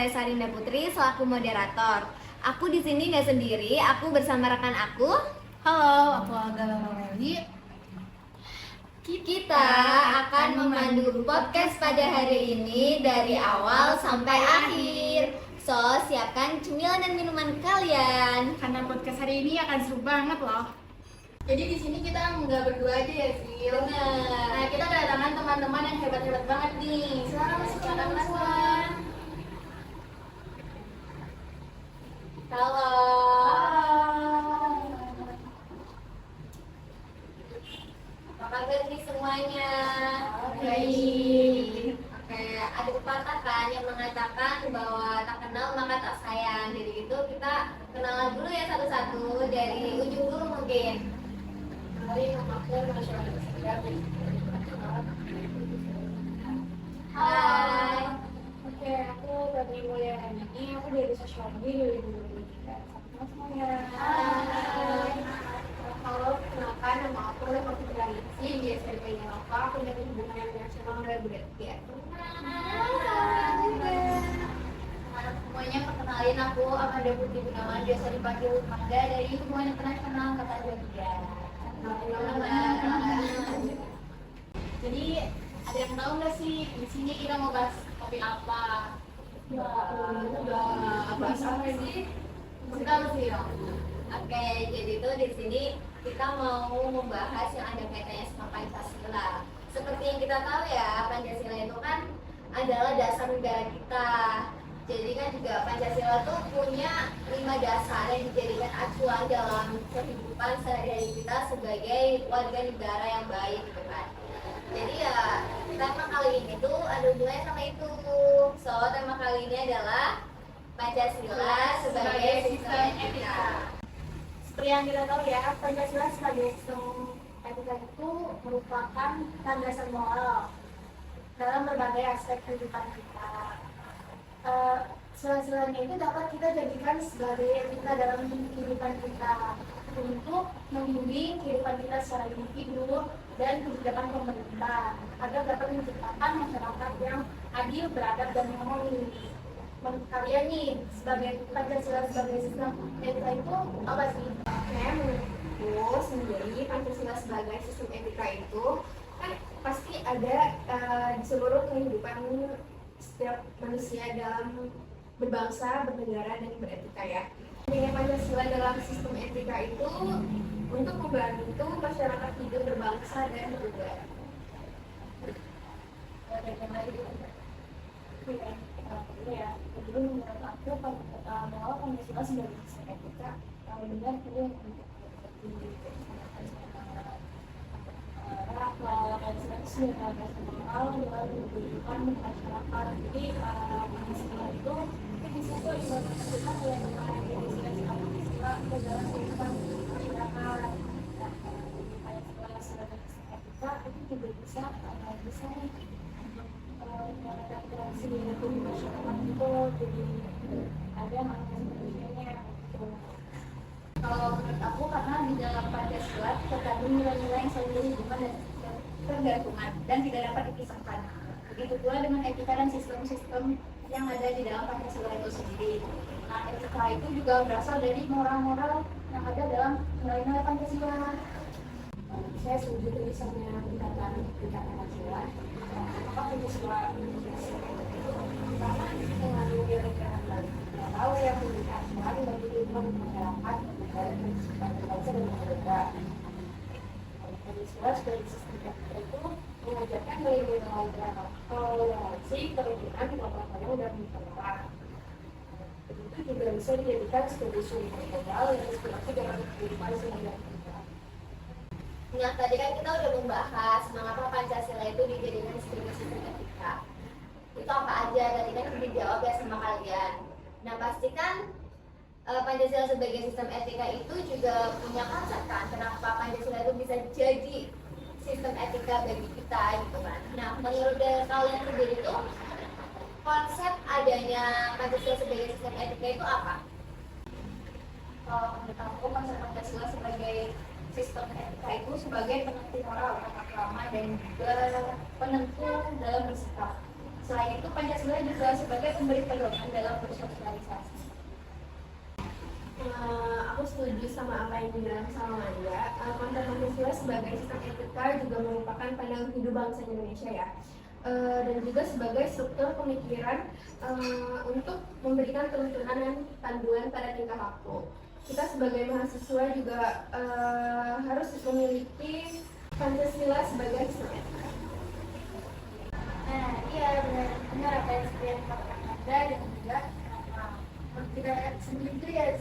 saya Sarinda Putri selaku moderator. Aku di sini nggak sendiri, aku bersama rekan aku. Halo, aku Aga Meli. Kita akan memandu podcast pada hari ini dari awal sampai akhir. So, siapkan cemilan dan minuman kalian. Karena podcast hari ini akan seru banget loh. Jadi di sini kita nggak berdua aja ya, Sil. Bener. Nah, kita kedatangan teman-teman yang hebat-hebat banget nih. Silakan masuk ke dalam kelas. Halo. Apa kabar nih semuanya? Baik. Oke, ada pepatah kan yang mengatakan bahwa tak kenal maka tak sayang. Jadi itu kita kenalan dulu ya satu-satu dari ujung dulu mungkin. Hari Pemakmur Nasional Sejarah. Hai. Oke, aku Febri Mulyani. Aku dari Sosiologi 2023. Sama semuanya. Hai. Halo, kenalkan nama aku Lema Fitrianingsih di SMP Nova. Aku dari Hubungan Internasional dan Budaya. Semuanya perkenalin aku Amanda Putri Gunawan, biasa dipanggil Amanda dari Hubungan Internasional Angkatan 23. Jadi ada yang tahu nggak sih di sini kita mau bahas topik apa? Bahas apa sih? Tahu sih ya. Oke, jadi itu di sini kita mau membahas yang ada kaitannya sama Pancasila. Seperti yang kita tahu ya, Pancasila itu kan adalah dasar negara kita. Jadi kan juga Pancasila tuh punya 5 dasar yang dijadikan acuan dalam kehidupan sehari-hari kita sebagai warga negara yang baik gitu kan. Jadi ya tema kali ini tuh ada hubungannya sama itu. So tema kali ini adalah Pancasila sebagai sistem etika. Seperti yang kita tahu ya, Pancasila sebagai sistem etika itu merupakan landasan moral dalam berbagai aspek kehidupan kita. Sila-silanya itu dapat kita jadikan sebagai etika dalam kehidupan kita untuk membimbing kehidupan kita secara individu dan kebijakan pemerintah agar dapat menciptakan masyarakat yang adil, beradab, dan harmoni. Menurut kalian nih, sebagai Pancasila sebagai sistem etika itu apa sih? Menurutku sendiri Pancasila sebagai sistem etika itu kan pasti ada di seluruh kehidupan setiap manusia dalam berbangsa, bernegara, dan beretika ya. Dengan Pancasila dalam sistem etika itu untuk membantu masyarakat hidup berbangsa dan bernegara. Ya, jadi menurut aku bahwa Pancasila sebagai sistem etika yang benar itu Pancasila itu sebagai moral dalam kehidupan masyarakat. Jadi Pancasila itu di situ dimaksudkan oleh Pancasila dalam kehidupan masyarakat. Pancasila sebagai sistem etika itu juga bisa nih interaksi dengan masyarakat itu jadi ada makna sebagainya. Kalau menurut aku karena di dalam Pancasila terkandung nilai-nilai yang selalu hubungan dan ketergantungan dan tidak dapat dipisahkan. Begitu pula dengan etika dan sistem-sistem yang ada di dalam Pancasila itu sendiri. Nah, etika itu juga berasal dari moral-moral yang ada dalam nilai-nilai Pancasila. Saya setuju dengan sama perkataan Pancasila. Apa Pancasila karena mengandung nilai-nilai tahu yang memberikan aturan bagi kehidupan masyarakat dan bangsa dan negara. Pancasila sebagai sistem etika itu mengajarkan nilai-nilai toleransi, kerukunan, keberagaman, dan kebenaran. Itu juga bisa dijadikan sebagai sumber moral yang inspirasi dalam kehidupan sehari-hari kita. Nah, tadi kan kita udah membahas mengapa Pancasila itu dijadikan sebagai sistem etika. Itu apa aja? Tadi kan sudah dijawab ya sama kalian. Nah, pastikan Pancasila sebagai sistem etika itu juga punya konsep kan, kenapa Pancasila itu bisa jadi sistem etika bagi kita gitu kan. Nah, menurut kalian sendiri itu konsep adanya Pancasila sebagai sistem etika itu apa? Menurut aku konsep Pancasila sebagai sistem etika itu sebagai penentu moral, tata krama, dan juga penentu dalam bersikap. Selain itu, Pancasila juga sebagai pemberi pedoman dalam bersosialisasi. Aku setuju sama apa yang dibilang sama Manda. Konsep Pancasila sebagai sistem etika juga merupakan pandangan hidup bangsa Indonesia ya. Dan juga sebagai struktur pemikiran untuk memberikan tuntunan dan panduan pada tingkah laku. Kita sebagai mahasiswa juga harus memiliki Pancasila sebagai sistem etika. Nah, iya benar apa yang seperti yang dikatakan Anda dan juga kita sendiri itu ya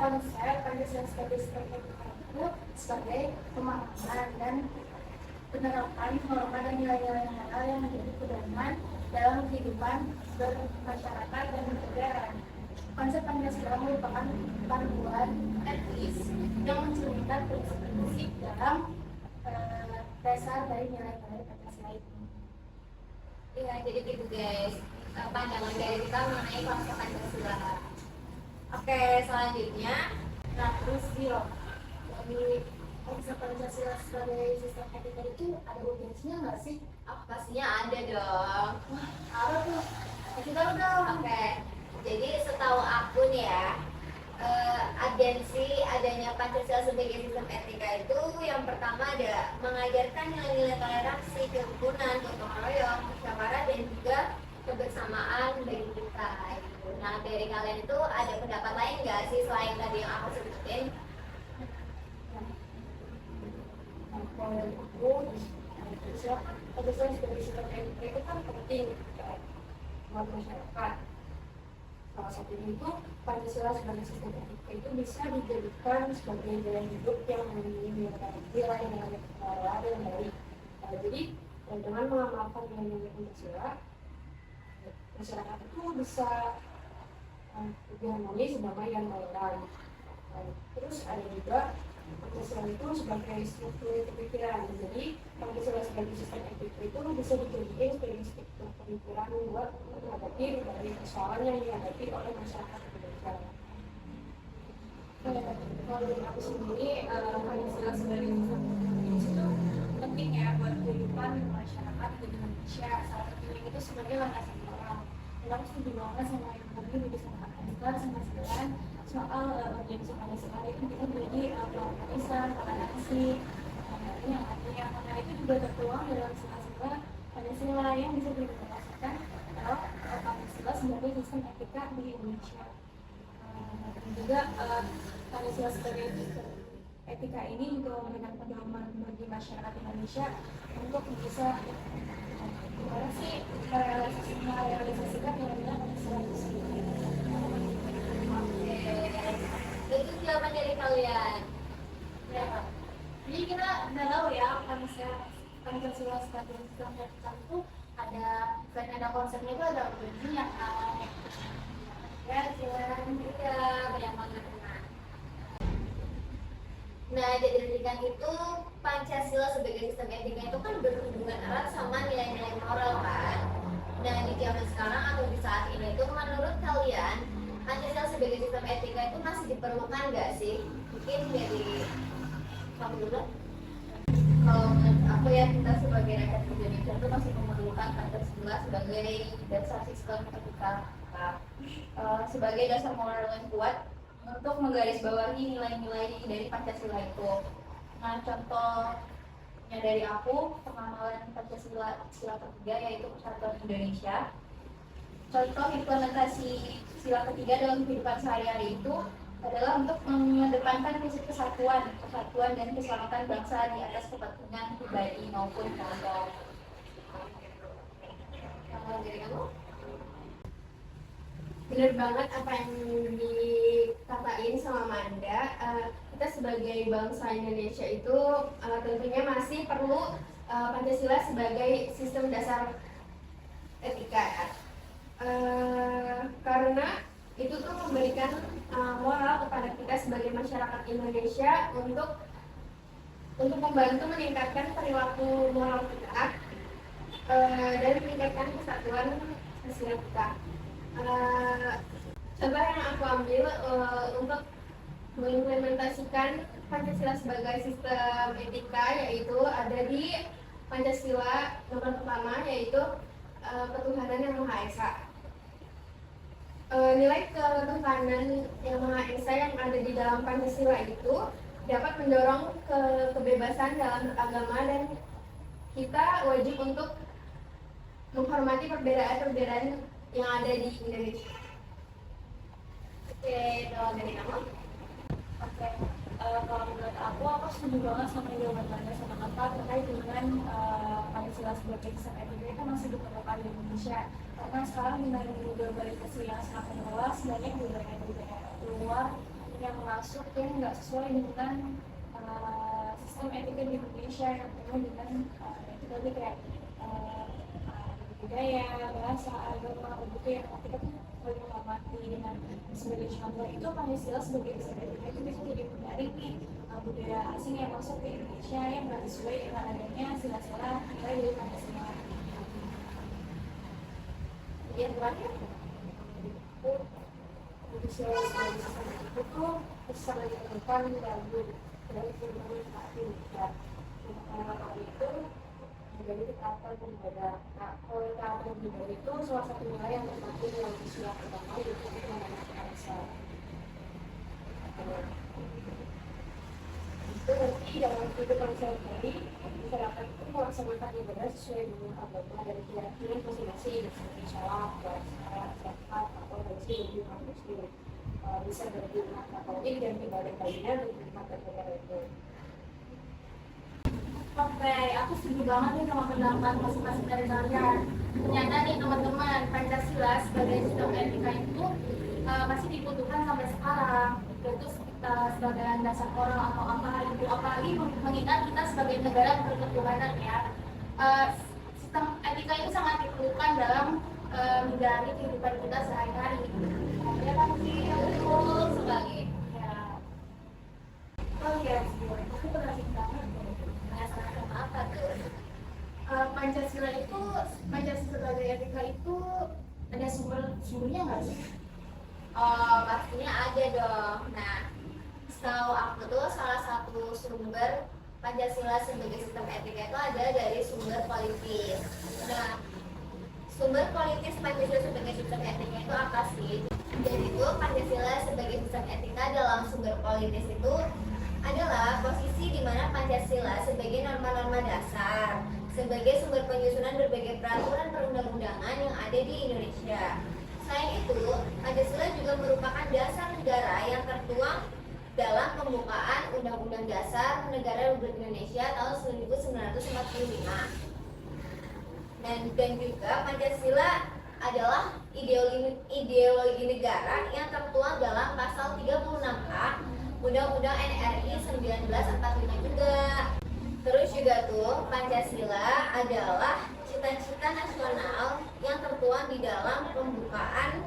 konsep Pancasila sebagai sistem etika itu sebagai pemahaman dan penerapan norma dan nilai-nilai moral yang menjadi pedoman dalam kehidupan bermasyarakat dan bernegara. Konsep Pancasila merupakan panduan etis yang mencerminkan prinsip-prinsip dalam dasar dari nilai-nilai Pancasila itu. Ya, jadi gitu guys, pandangan dari kita mengenai konsep Pancasila. Oke, selanjutnya, Nah, terus Zero, dari konsep Pancasila sebagai sistem etika itu ada urgensinya nggak sih? pastinya ada dong. Apa tuh? Kasih tahu dong. Oke, jadi setahu aku nih ya, agensi adanya Pancasila sebagai sistem etika itu yang pertama ada mengajarkan nilai-nilai toleransi, kerukunan, gotong royong, musyawarah dan juga kebersamaan bagi kita. Gitu. Nah, dari kalian itu ada pendapat lain nggak sih selain tadi yang aku sebutin? Kalau dari aku, Pancasila sebagai sistem etika itu kan penting buat masyarakat. Salah satunya itu Pancasila sebagai sistem etika itu bisa dijadikan sebagai gaya hidup yang memiliki nilai-nilai moral yang baik. Jadi dengan mengamalkan nilai-nilai Pancasila, masyarakat itu bisa lebih harmonis, damai dan toleran. Terus ada juga Pancasila itu sebagai struktur pemikiran. Jadi Pancasila sebagai sistem etika itu bisa dijadikan sebagai struktur pemikiran buat menghadapi dari persoalan yang dihadapi oleh masyarakat Indonesia. Kalau dari aku sendiri, Pancasila sebagai sistem etika itu penting ya buat kehidupan masyarakat di Indonesia. Salah satunya itu sebagai landasan moral. Dan aku setuju banget sama yang tadi disampaikan Anita sama Silan soal organisasi Pancasila itu kita menjadi pelapisan, toleransi, yang artinya mana itu juga tertuang dalam sila-sila Pancasila yang bisa diimplementasikan dalam Pancasila sebagai sistem etika di Indonesia. Dan juga Pancasila sebagai sistem etika ini juga memberikan pedoman bagi masyarakat Indonesia untuk bisa gimana sih merealisasikan nilai-nilai Pancasila itu sendiri. Itu jawaban dari kalian. Ya, Kak. Jadi kita udah tahu ya Pancasila sebagai sistem etika itu ada selain ada konsepnya itu ada urgensinya kan. Ya, silakan. Iya, banyak banget. Nah, jadi pendidikan itu Pancasila sebagai sistem etika itu kan berhubungan erat sama nilai-nilai moral kan. Nah, di zaman sekarang atau di saat ini itu menurut kalian Pancasila sebagai sistem etika itu masih diperlukan nggak sih? Mungkin dari kamu dulu. Kalau menurut aku ya kita sebagai rakyat Indonesia itu masih memerlukan Pancasila sebagai dasar sistem etika, sebagai dasar moral yang kuat untuk menggarisbawahi nilai-nilai dari Pancasila itu. Nah, contohnya dari aku pengamalan Pancasila sila ketiga yaitu Persatuan Indonesia. Contoh implementasi sila ketiga dalam kehidupan sehari-hari itu adalah untuk mengedepankan prinsip kesatuan dan keselamatan bangsa di atas kepentingan pribadi maupun kelompok. Kalau dari kamu? Bener banget apa yang dikatain sama Manda. Kita sebagai bangsa Indonesia itu tentunya masih perlu Pancasila sebagai sistem dasar etika. Karena itu tuh memberikan moral kepada kita sebagai masyarakat Indonesia untuk membantu meningkatkan perilaku moral kita dan meningkatkan kesatuan sosial kita. Contoh yang aku ambil untuk mengimplementasikan Pancasila sebagai sistem etika yaitu ada di Pancasila nomor pertama yaitu ketuhanan yang Maha Esa. Nilai ketuhanan yang Maha Esa yang ada di dalam Pancasila itu dapat mendorong kebebasan dalam agama dan kita wajib untuk menghormati perbedaan-perbedaan yang ada di Indonesia. Oke, kalau dari kamu? Oke, kalau menurut aku setuju banget sama jawaban Anda sama Kakak terkait dengan Pancasila sebagai sistem etika itu masih diperlukan di Indonesia. Karena sekarang dengan globalisasi yang semakin luas, banyak budaya-budaya luar yang masuk yang nggak sesuai dengan sistem etika di Indonesia yang penuh dengan itu tadi kayak budaya, bahasa, agama, begitu yang kita tuh boleh menghormati dengan sebagai contoh itu Pancasila sebagai sistem etika itu bisa jadi menarik nih budaya asing yang masuk ke Indonesia yang nggak sesuai dengan adanya sila-sila nilai dari Pancasila. Iya, terakhir. Pancasila sebagai sistem etika itu bisa ditentukan dari berbagai saat Indonesia. Karena itu menjadi kata berbeda. Nah, kalau kata berbeda itu salah satu nilai yang terpenting yang Islam pertama yaitu mengenai bangsa. Itu nanti dalam kehidupan sehari-hari masyarakat itu melaksanakan ibadah sesuai dengan agama dan keyakinan masing-masing seperti sholat, puasa, zakat, atau haji bagi umat muslim. Bisa bagi umat Katolik dan ibadah lainnya bagi umat negara itu. Oke, aku setuju banget nih sama pendapat masing-masing dari kalian. Ternyata nih teman-teman, Pancasila sebagai sistem etika itu masih dibutuhkan sampai sekarang. Yaitu sebagai dasar moral atau apa itu, apalagi mengingat kita sebagai negara berketuhanan ya. Sistem etika itu sangat diperlukan dalam menjalani kehidupan kita sehari-hari. Ya kan sih, Betul sekali. ya. Oh iya, aku berhasil banget. Penasaran sama apa tuh? Pancasila sebagai etika itu ada sumbernya nggak sih? Oh, pastinya ada dong. Nah, setahu aku tuh salah satu sumber Pancasila sebagai sistem etika itu ada dari sumber politis. Nah, sumber politis Pancasila sebagai sistem etika itu apa sih? Jadi itu Pancasila sebagai sistem etika dalam sumber politis itu adalah posisi di mana Pancasila sebagai norma-norma dasar, sebagai sumber penyusunan berbagai peraturan perundang-undangan yang ada di Indonesia. Selain itu, Pancasila juga merupakan dasar negara yang tertuang dalam pembukaan Undang-Undang Dasar Negara Republik Indonesia tahun 1945. Dan juga Pancasila adalah ideologi negara yang tertuang dalam pasal 36A Undang-Undang NRI 1945 juga. Terus juga tuh Pancasila adalah cita-cita nasional yang tertuang di dalam pembukaan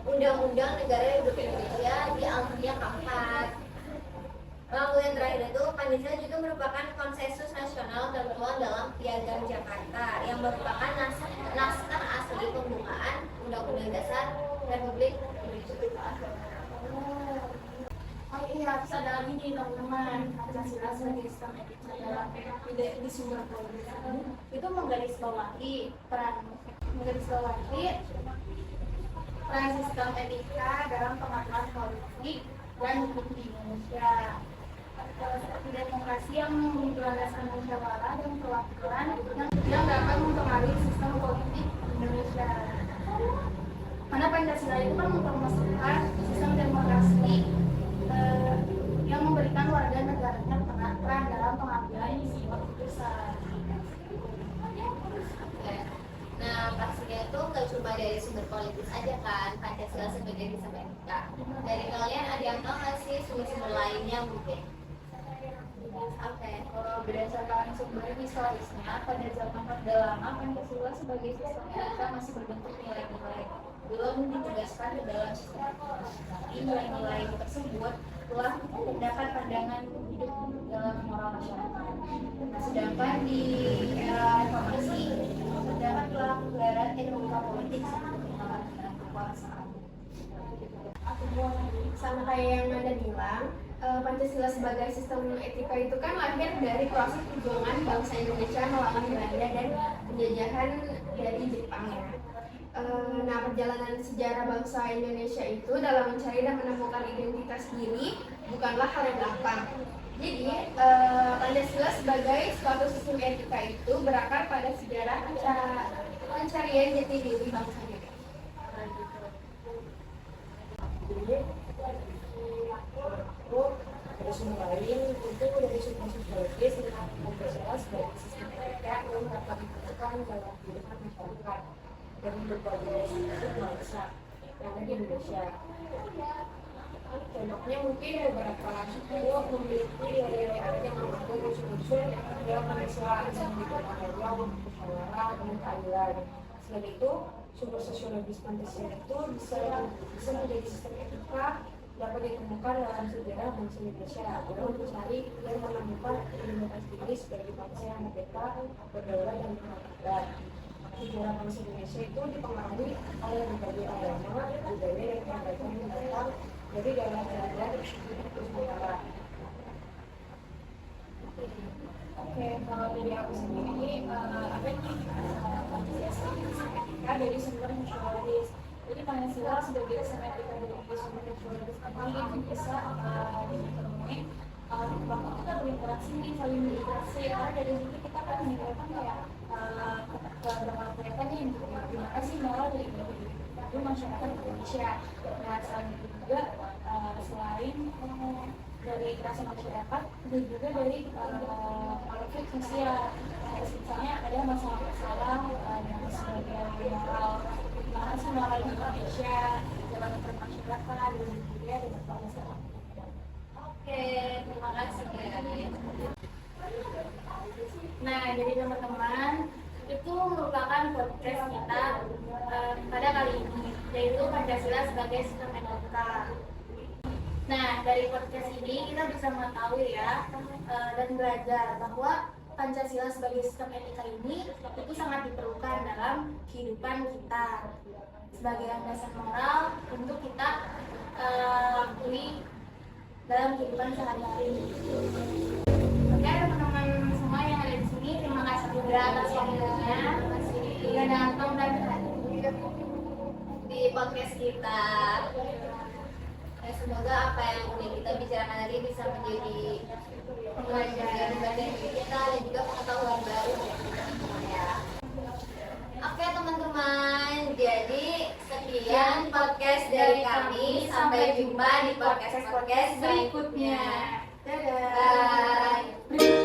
Undang-Undang Negara Republik Indonesia di Al-Quran keempat. Lalu yang terakhir itu Pancasila juga merupakan konsensus nasional tertuang dalam Piagam Jakarta yang merupakan naskah asli pembukaan Undang-Undang Dasar Republik Indonesia. Oh iya, terus ada lagi nih teman-teman, Pancasila sebagai sistem etika dalam di sumber politis itu menggarisbawahi peran sistem etika dalam pengaturan politik dan hukum di Indonesia. Seperti demokrasi yang berlandaskan musyawarah dan perwakilan yang dapat mempengaruhi sistem politik Indonesia. Karena Pancasila itu kan mempermasukkan sistem demokrasi yang memberikan warga negaranya peran dalam pengambilan keputusan. Nah, pastinya itu nggak cuma dari sumber politis aja kan Pancasila sebagai sistem etika. Dari kalian ada yang tahu nggak sih sumber-sumber lainnya mungkin? Oke. Kalau berdasarkan sumber historisnya, pada zaman Orde Lama Pancasila sebagai sistem etika masih berbentuk nilai-nilai, belum ditegaskan ke dalam sistem. Tapi nilai-nilai tersebut telah mendapat pandangan hidup dalam moral masyarakat. Nah, sedangkan di era reformasi terdapat pelanggaran etika politik seperti penyalahgunaan kekuasaan. Sama kayak yang Nanda bilang, Pancasila sebagai sistem etika itu kan lahir dari proses perjuangan bangsa Indonesia melawan Belanda dan penjajahan dari Jepang ya. Nah, perjalanan sejarah bangsa Indonesia itu dalam mencari dan menemukan identitas diri bukanlah hal yang gampang. Jadi, Pancasila sebagai suatu sistem etika itu berakar pada sejarah pencarian jati diri bangsa Indonesia. Terus yang lain itu dari sumber sosiologis tentang Pancasila sebagai sistem etika yang dapat diterapkan dalam kehidupan masyarakat dan berbagai sudut bangsa yang ada di Indonesia. Contohnya mungkin beberapa suku memiliki nilai-nilai adat yang mengandung unsur-unsur dalam Pancasila seperti gotong royong, musyawarah, dan keadilan. Selain itu, sumber sosiologis Pancasila itu bisa menjadi sistem etika dapat ditemukan dalam sejarah bangsa Indonesia dalam mencari dan menemukan identitas diri sebagai bangsa yang merdeka, berdaulat dan bermartabat. Sejarah bangsa Indonesia itu dipengaruhi oleh berbagai agama, budaya dan kebiasaan yang datang dari dalam dan Nusantara. Oke, kalau dari aku sendiri, apa nih Pancasila dari sumber sosiologis. Jadi Pancasila sebagai sistem etika dari sumber sosiologis ini bisa ditemui waktu kita berinteraksi nih, saling berinteraksi karena dari situ kita kan meninggalkan kayak berapa nih gimana sih moral dari individu masyarakat Indonesia. Nah, selain itu juga selain dari rasa masyarakat dan juga dari konflik sosial. Misalnya ada masalah-masalah yang sebagai moral, gimana sih moral di Indonesia, jalan bermasyarakat dan budaya dan bangsa. Oke, terima kasih guys. Nah, jadi teman-teman, itu merupakan podcast kita pada kali ini, yaitu Pancasila sebagai sistem etika. Nah, dari podcast ini kita bisa mengetahui ya dan belajar bahwa Pancasila sebagai sistem etika ini itu sangat diperlukan dalam kehidupan kita sebagai landasan moral untuk kita lakui dalam kehidupan sehari-hari. Oke, teman-teman semua yang ada di sini, terima kasih juga atas waktunya. Sudah datang dan hadir Di podcast kita. Semoga apa yang udah kita bicarakan tadi bisa menjadi pembelajaran bagi kita dan juga pengetahuan baru untuk kita semua ya. Oke teman-teman, jadi sekian podcast dari kami. Sampai jumpa di podcast berikutnya. Dadah. Bye.